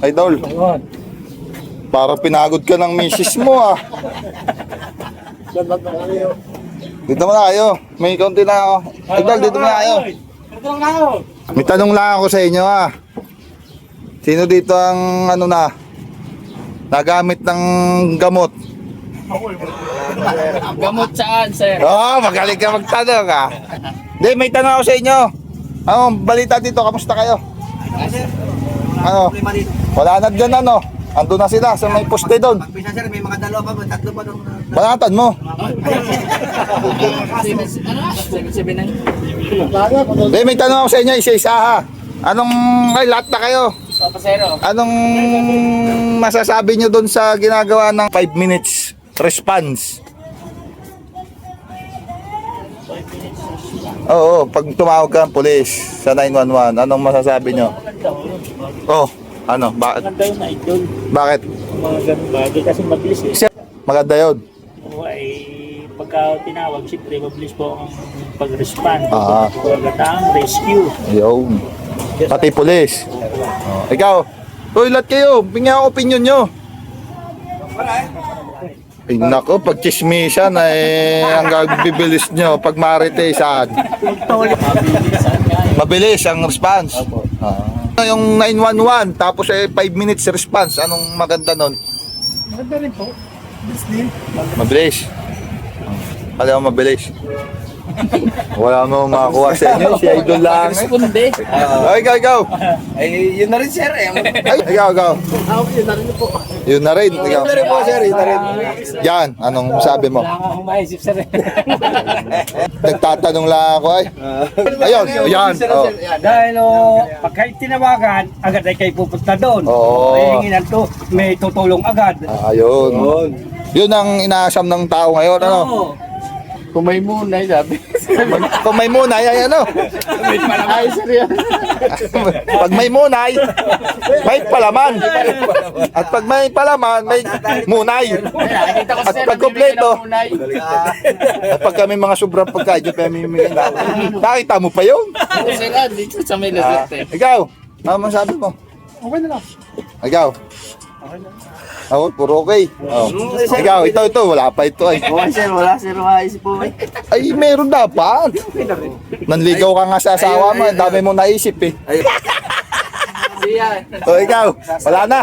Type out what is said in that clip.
Idol. Para pinagod ka ng misis mo ah. Dito mo na kayo. May konti na ako. Idol, dito mo na kayo. May tanong lang ako sa inyo ah. Sino dito ang ano na nagamit ng gamot? Gamot saan, sir? Oo, magaling ka magtanong ah. Hindi, may tanong ako sa inyo. Ano, balita dito, kamusta kayo? Ano? Wala na dyan ano? Ando na sila sa may poste doon. Pagpisa sir, may mga dalawa pa, tatlo pa doon. Banatan mo. Hindi, may tanong ako sa inyo, isa-isa ha. Anong, ay lahat na kayo. Anong masasabi nyo doon sa ginagawa ng 5 minutes response? Oo, pag tumawag ka ng pulis sa 911, anong masasabi nyo? Oh, ano, bakit? Maganda yun na idol. Bakit? Mga ganun bagay kasi mabilis eh. Maganda yun. O ay pagka tinawag, siyempre mabilis po ang pag-respond. Ah. Maganda ang rescue. Yun. Pati pulis. Oh. Ikaw, toilet kayo, bigyan ako opinion nyo. Ay nako, pag chismisan ay hanggang bibilis nyo. Pag maritesan, mabilis ang response. Yung 911, tapos ay 5 minutes response. Anong maganda nun? Maganda rin po. Bilis din. Mabilis. Kaya mo mabilis. Wala mo makakuha sa inyo. Si Idol lang. Responde. Ikaw. Ay, yun na rin sir eh. Ay, ikaw. Yun na rin po. Yun na rin. Ikaw. Yun na rin po sir, yun na rin. Yan, anong sabi mo? Wala nga akong maisip sir eh. Nagtatanong lang ako ay. Ayun, yan. Oh. Dahil pag kayo tinawagan, agad ay kayo pupunta doon. Oo. May hinginan to, may tutulong agad. Ayun. Yun ang inaasam ng tao ngayon, ano? Oo. Kung may munay, sabi. Kung may munay, ay ano? Ay, sir yan. Pag may munay, may palaman. At pag may palaman, may munay. Nakikita ko, At sir, pag kompleto, munay. at pag kami mga sobrang pagkain, may mimigay na ako. Nakita mo pa yun? Sir, dito sa may Luzerte. Ikaw, ano masabi mo? Okay na lang. Ikaw? Ako, puro okay. Oh. Ikaw, ito, wala pa ito ay. Okay sir, wala sir, maisip po eh. Ay, meron dapat. Nanligaw ka nga sa asawa mo, dami mo naisip eh. Siya. O ikaw, wala na.